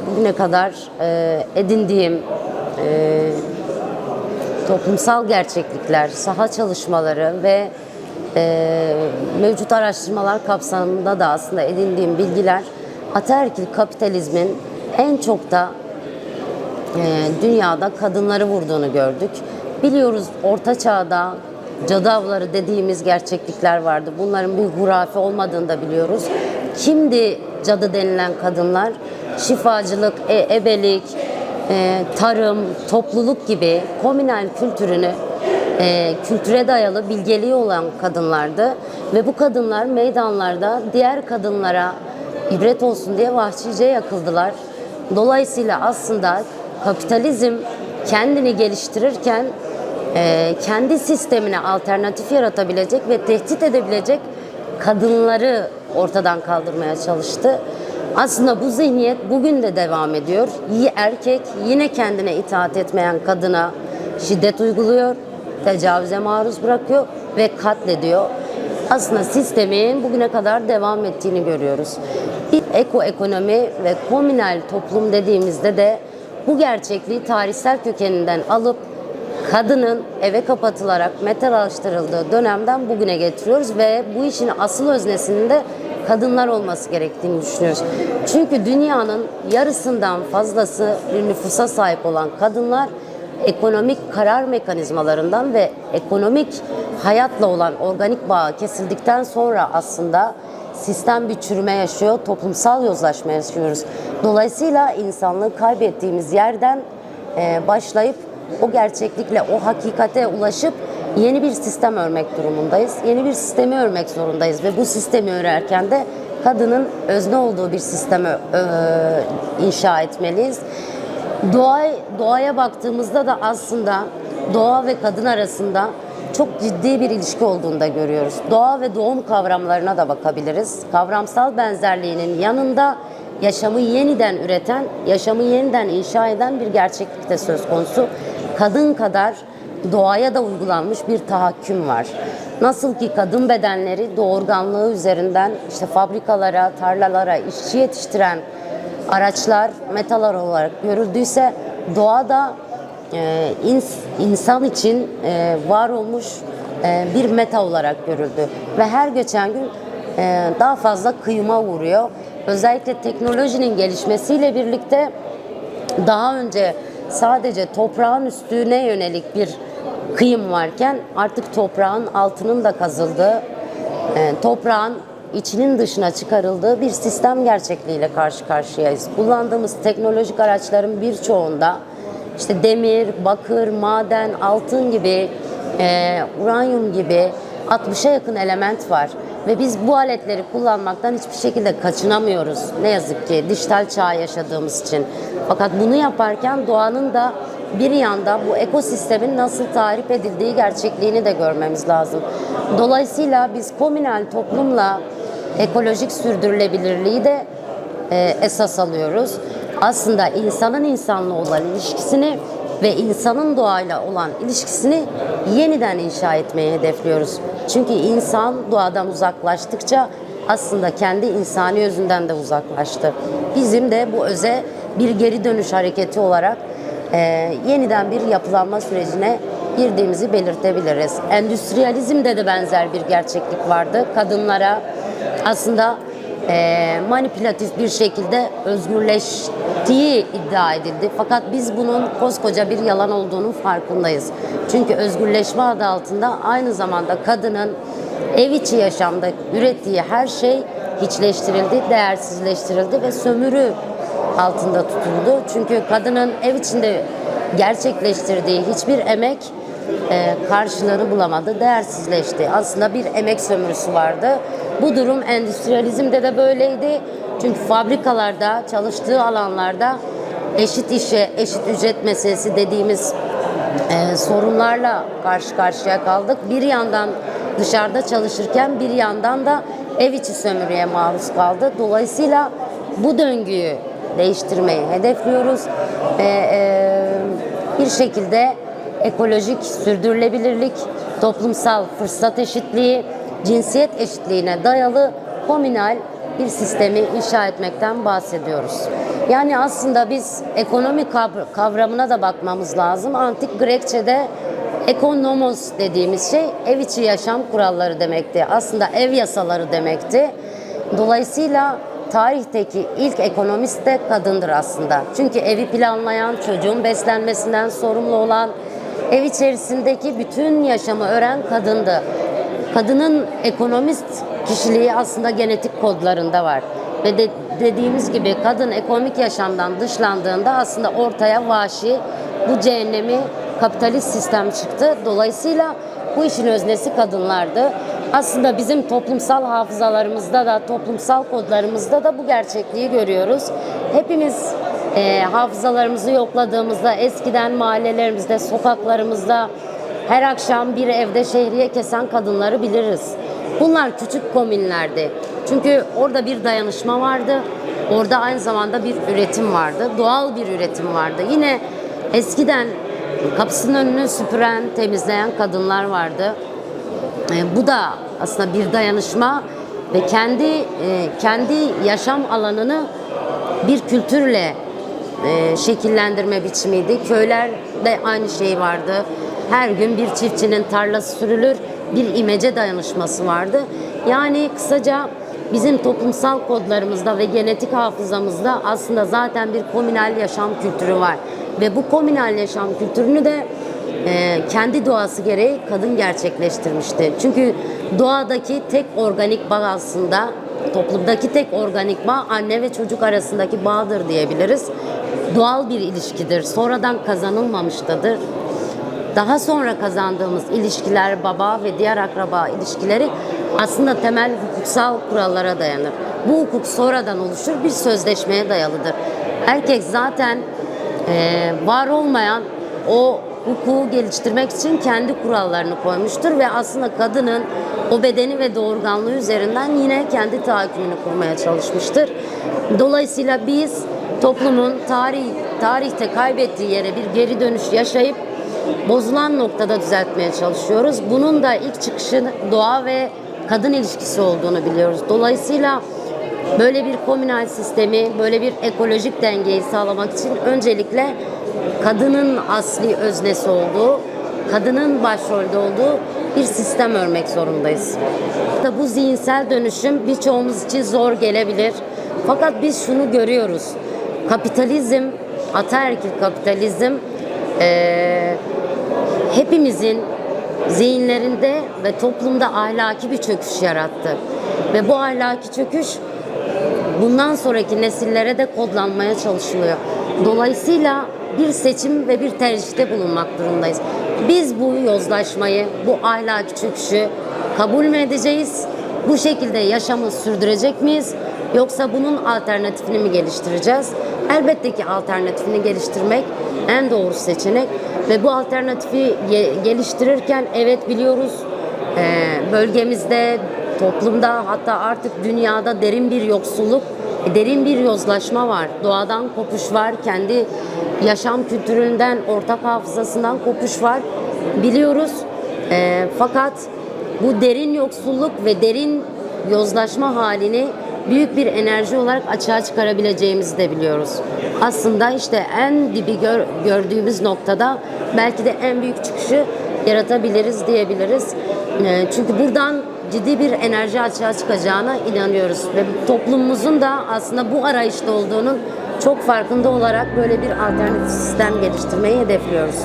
bugüne kadar edindiğim toplumsal gerçeklikler, saha çalışmaları ve mevcut araştırmalar kapsamında da aslında edindiğim bilgiler ataerkil kapitalizmin en çok da dünyada kadınları vurduğunu gördük. Biliyoruz, Orta Çağ'da cadı avları dediğimiz gerçeklikler vardı. Bunların bir hurafe olmadığını da biliyoruz. Kimdi cadı denilen kadınlar? Şifacılık, ebelik, tarım, topluluk gibi komünel kültürünü, kültüre dayalı bilgeliği olan kadınlardı. Ve bu kadınlar meydanlarda diğer kadınlara ibret olsun diye vahşice yakıldılar. Dolayısıyla aslında kapitalizm kendini geliştirirken kendi sistemine alternatif yaratabilecek ve tehdit edebilecek kadınları ortadan kaldırmaya çalıştı. Aslında bu zihniyet bugün de devam ediyor. Erkek yine kendine itaat etmeyen kadına şiddet uyguluyor, tecavüze maruz bırakıyor ve katlediyor. Aslında sistemin bugüne kadar devam ettiğini görüyoruz. Ekonomi ve komünel toplum dediğimizde de bu gerçekliği tarihsel kökeninden alıp kadının eve kapatılarak metalaştırıldığı dönemden bugüne getiriyoruz ve bu işin asıl öznesinin de kadınlar olması gerektiğini düşünüyoruz. Çünkü dünyanın yarısından fazlası bir nüfusa sahip olan kadınlar ekonomik karar mekanizmalarından ve ekonomik hayatla olan organik bağı kesildikten sonra aslında sistem bir çürüme yaşıyor, toplumsal yozlaşma yaşıyoruz. Dolayısıyla insanlığı kaybettiğimiz yerden başlayıp o gerçeklikle, o hakikate ulaşıp yeni bir sistem örmek durumundayız. Yeni bir sistemi örmek zorundayız ve bu sistemi örerken de kadının özne olduğu bir sistemi inşa etmeliyiz. Doğaya baktığımızda da aslında doğa ve kadın arasında çok ciddi bir ilişki olduğunu da görüyoruz. Doğa ve doğum kavramlarına da bakabiliriz. Kavramsal benzerliğinin yanında yaşamı yeniden üreten, yaşamı yeniden inşa eden bir gerçeklik de söz konusu. Kadın kadar doğaya da uygulanmış bir tahakküm var. Nasıl ki kadın bedenleri doğurganlığı üzerinden işte fabrikalara, tarlalara işçi yetiştiren araçlar, metalar olarak görüldüyse doğada insan için var olmuş bir meta olarak görüldü. Ve her geçen gün daha fazla kıyıma uğruyor. Özellikle teknolojinin gelişmesiyle birlikte daha önce sadece toprağın üstüne yönelik bir kıyım varken artık toprağın altının da kazıldığı, toprağın içinin dışına çıkarıldığı bir sistem gerçekliğiyle karşı karşıyayız. Kullandığımız teknolojik araçların birçoğunda işte demir, bakır, maden, altın gibi, uranyum gibi 60'a yakın element var. Ve biz bu aletleri kullanmaktan hiçbir şekilde kaçınamıyoruz. Ne yazık ki dijital çağ yaşadığımız için. Fakat bunu yaparken doğanın da bir yanda bu ekosistemin nasıl tahrip edildiği gerçekliğini de görmemiz lazım. Dolayısıyla biz komünel toplumla ekolojik sürdürülebilirliği de esas alıyoruz. Aslında insanın insanla olan ilişkisini ve insanın doğayla olan ilişkisini yeniden inşa etmeyi hedefliyoruz. Çünkü insan doğadan uzaklaştıkça aslında kendi insani özünden de uzaklaştı. Bizim de bu öze bir geri dönüş hareketi olarak yeniden bir yapılanma sürecine girdiğimizi belirtebiliriz. Endüstriyalizmde de benzer bir gerçeklik vardı. Kadınlara aslında manipülatif bir şekilde özgürleştiği iddia edildi. Fakat biz bunun koskoca bir yalan olduğunun farkındayız. Çünkü özgürleşme adı altında aynı zamanda kadının ev içi yaşamda ürettiği her şey hiçleştirildi, değersizleştirildi ve sömürü altında tutuldu. Çünkü kadının ev içinde gerçekleştirdiği hiçbir emek karşılığını bulamadı, değersizleşti. Aslında bir emek sömürüsü vardı. Bu durum endüstriyalizmde de böyleydi. Çünkü fabrikalarda, çalıştığı alanlarda eşit işe, eşit ücret meselesi dediğimiz sorunlarla karşı karşıya kaldık. Bir yandan dışarıda çalışırken bir yandan da ev içi sömürüye maruz kaldı. Dolayısıyla bu döngüyü değiştirmeyi hedefliyoruz ve bir şekilde ekolojik sürdürülebilirlik, toplumsal fırsat eşitliği, cinsiyet eşitliğine dayalı komünal bir sistemi inşa etmekten bahsediyoruz. Yani aslında biz ekonomi kavramına da bakmamız lazım. Antik Grekçe'de ekonomos dediğimiz şey ev içi yaşam kuralları demekti. Aslında ev yasaları demekti. Dolayısıyla tarihteki ilk ekonomist de kadındır aslında. Çünkü evi planlayan, çocuğun beslenmesinden sorumlu olan, ev içerisindeki bütün yaşamı öğren kadındı. Kadının ekonomist kişiliği aslında genetik kodlarında var. Ve dediğimiz gibi kadın ekonomik yaşamdan dışlandığında aslında ortaya vahşi, bu cehennemi kapitalist sistem çıktı. Dolayısıyla bu işin öznesi kadınlardı. Aslında bizim toplumsal hafızalarımızda da, toplumsal kodlarımızda da bu gerçekliği görüyoruz. Hepimiz hafızalarımızı yokladığımızda eskiden mahallelerimizde, sokaklarımızda her akşam bir evde şehriye kesen kadınları biliriz. Bunlar küçük komünlerdi. Çünkü orada bir dayanışma vardı. Orada aynı zamanda bir üretim vardı. Doğal bir üretim vardı. Yine eskiden kapısının önünü süpüren, temizleyen kadınlar vardı. Bu da aslında bir dayanışma ve kendi yaşam alanını bir kültürle şekillendirme biçimiydi. Köylerde aynı şey vardı. Her gün bir çiftçinin tarlası sürülür, bir imece dayanışması vardı. Yani kısaca bizim toplumsal kodlarımızda ve genetik hafızamızda aslında zaten bir komünal yaşam kültürü var. Ve bu komünal yaşam kültürünü de kendi doğası gereği kadın gerçekleştirmişti. Çünkü doğadaki tek organik bağ aslında, toplumdaki tek organik bağ anne ve çocuk arasındaki bağdır diyebiliriz. Doğal bir ilişkidir. Sonradan kazanılmamıştadır. Daha sonra kazandığımız ilişkiler, baba ve diğer akraba ilişkileri aslında temel hukuksal kurallara dayanır. Bu hukuk sonradan oluşur, bir sözleşmeye dayalıdır. Erkek zaten var olmayan o hukuku geliştirmek için kendi kurallarını koymuştur ve aslında kadının o bedeni ve doğurganlığı üzerinden yine kendi tahakkümünü kurmaya çalışmıştır. Dolayısıyla biz toplumun tarihte kaybettiği yere bir geri dönüş yaşayıp bozulan noktada düzeltmeye çalışıyoruz. Bunun da ilk çıkışı doğa ve kadın ilişkisi olduğunu biliyoruz. Dolayısıyla böyle bir komünal sistemi, böyle bir ekolojik dengeyi sağlamak için öncelikle kadının asli öznesi olduğu, kadının başrolde olduğu bir sistem örmek zorundayız. Bu zihinsel dönüşüm birçoğumuz için zor gelebilir. Fakat biz şunu görüyoruz. Kapitalizm, ataerkil kapitalizm hepimizin zihinlerinde ve toplumda ahlaki bir çöküş yarattı. Ve bu ahlaki çöküş bundan sonraki nesillere de kodlanmaya çalışılıyor. Dolayısıyla bir seçim ve bir tercihte bulunmak durumundayız. Biz bu yozlaşmayı, bu ahlaki çöküşü kabul mü edeceğiz? Bu şekilde yaşamı sürdürecek miyiz? Yoksa bunun alternatifini mi geliştireceğiz? Elbette ki alternatifini geliştirmek en doğru seçenek. Ve bu alternatifi geliştirirken evet biliyoruz bölgemizde, toplumda hatta artık dünyada derin bir yoksulluk, derin bir yozlaşma var. Doğadan kopuş var, kendi yaşam kültüründen, ortak hafızasından kopuş var. Biliyoruz fakat bu derin yoksulluk ve derin yozlaşma halini büyük bir enerji olarak açığa çıkarabileceğimizi de biliyoruz. Aslında işte en dibi gördüğümüz noktada belki de en büyük çıkışı yaratabiliriz diyebiliriz. Çünkü buradan ciddi bir enerji açığa çıkacağına inanıyoruz. Ve toplumumuzun da aslında bu arayışta olduğunun çok farkında olarak böyle bir alternatif sistem geliştirmeyi hedefliyoruz.